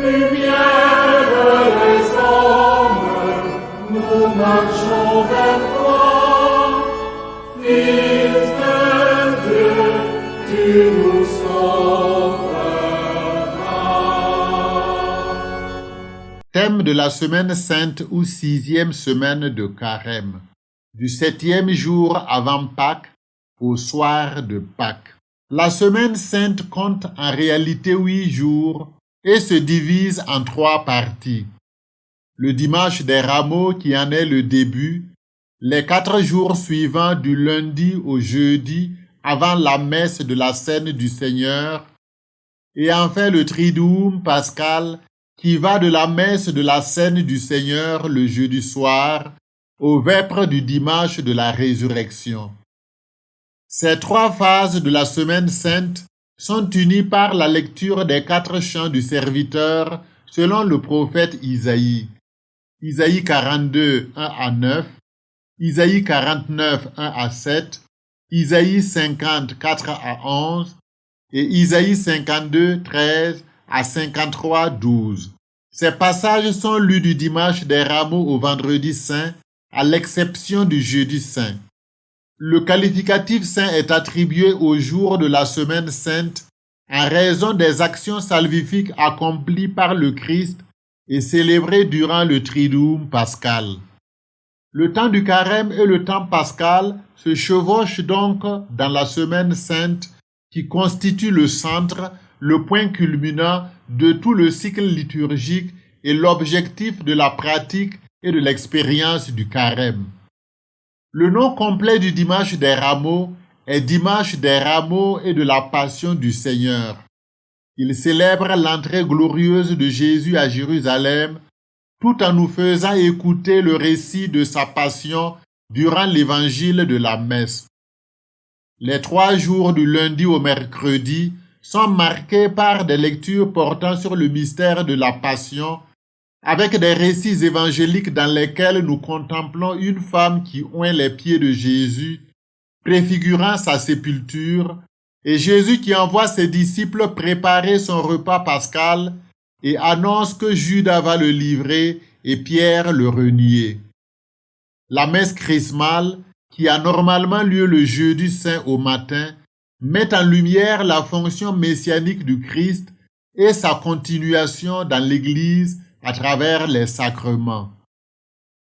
Lumière des hommes, nous marchons vers toi. Fils de Dieu, tu nous sauveras. Thème de la semaine sainte ou 6e semaine de Carême, du 7e jour avant Pâques au soir de Pâques. La semaine sainte compte en réalité 8 jours et se divise en 3 parties. Le dimanche des Rameaux qui en est le début, les 4 jours suivants du lundi au jeudi avant la messe de la Cène du Seigneur, et enfin le Triduum pascal qui va de la messe de la Cène du Seigneur le jeudi soir aux vêpres du dimanche de la résurrection. Ces 3 phases de la semaine sainte sont unies par la lecture des 4 chants du serviteur selon le prophète Isaïe. Isaïe 42, 1 à 9, Isaïe 49, 1 à 7, Isaïe 50, 4 à 11 et Isaïe 52, 13 à 53, 12. Ces passages sont lus du dimanche des Rameaux au vendredi saint, à l'exception du jeudi saint. Le qualificatif saint est attribué au jour de la semaine sainte en raison des actions salvifiques accomplies par le Christ et célébrées durant le Triduum pascal. Le temps du Carême et le temps pascal se chevauchent donc dans la semaine sainte qui constitue le centre, le point culminant de tout le cycle liturgique et l'objectif de la pratique et de l'expérience du Carême. Le nom complet du dimanche des Rameaux est dimanche des Rameaux et de la Passion du Seigneur. Il célèbre l'entrée glorieuse de Jésus à Jérusalem, tout en nous faisant écouter le récit de sa passion durant l'évangile de la messe. Les 3 jours du lundi au mercredi sont marqués par des lectures portant sur le mystère de la passion, avec des récits évangéliques dans lesquels nous contemplons une femme qui oint les pieds de Jésus, préfigurant sa sépulture, et Jésus qui envoie ses disciples préparer son repas pascal et annonce que Judas va le livrer et Pierre le renier. La messe chrismale, qui a normalement lieu le jeudi saint au matin, met en lumière la fonction messianique du Christ et sa continuation dans l'Église à travers les sacrements.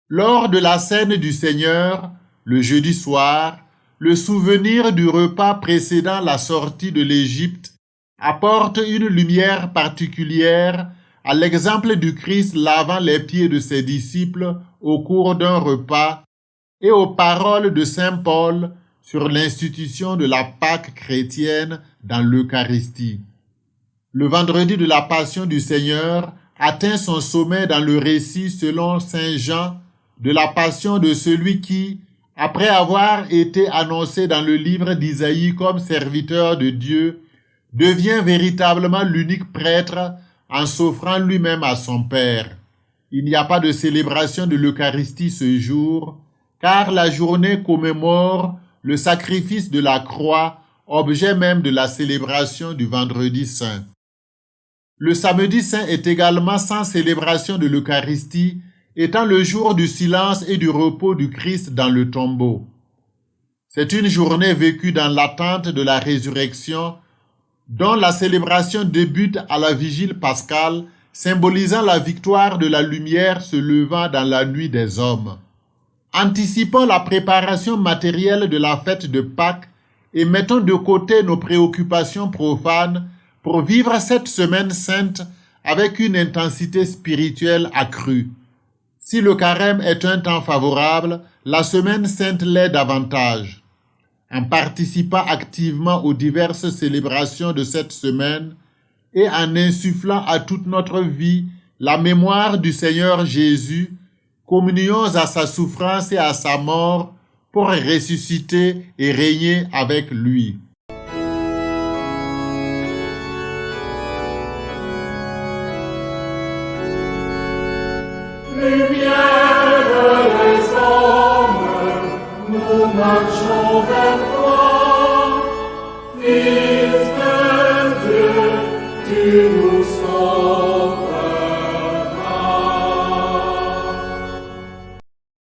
Lors de la Cène du Seigneur, le jeudi soir, le souvenir du repas précédant la sortie de l'Égypte apporte une lumière particulière à l'exemple du Christ lavant les pieds de ses disciples au cours d'un repas et aux paroles de saint Paul sur l'institution de la Pâque chrétienne dans l'Eucharistie. Le vendredi de la Passion du Seigneur atteint son sommet dans le récit selon saint Jean de la passion de celui qui, après avoir été annoncé dans le livre d'Isaïe comme serviteur de Dieu, devient véritablement l'unique prêtre en s'offrant lui-même à son Père. Il n'y a pas de célébration de l'Eucharistie ce jour, car la journée commémore le sacrifice de la croix, objet même de la célébration du vendredi saint. Le samedi saint est également sans célébration de l'Eucharistie, étant le jour du silence et du repos du Christ dans le tombeau. C'est une journée vécue dans l'attente de la résurrection, dont la célébration débute à la vigile pascale, symbolisant la victoire de la lumière se levant dans la nuit des hommes. Anticipons la préparation matérielle de la fête de Pâques et mettons de côté nos préoccupations profanes pour vivre cette semaine sainte avec une intensité spirituelle accrue. Si le carême est un temps favorable, la semaine sainte l'est davantage. En participant activement aux diverses célébrations de cette semaine et en insufflant à toute notre vie la mémoire du Seigneur Jésus, communions à sa souffrance et à sa mort pour ressusciter et régner avec lui. Lumière des hommes, nous marchons vers toi, Fils de Dieu, tu nous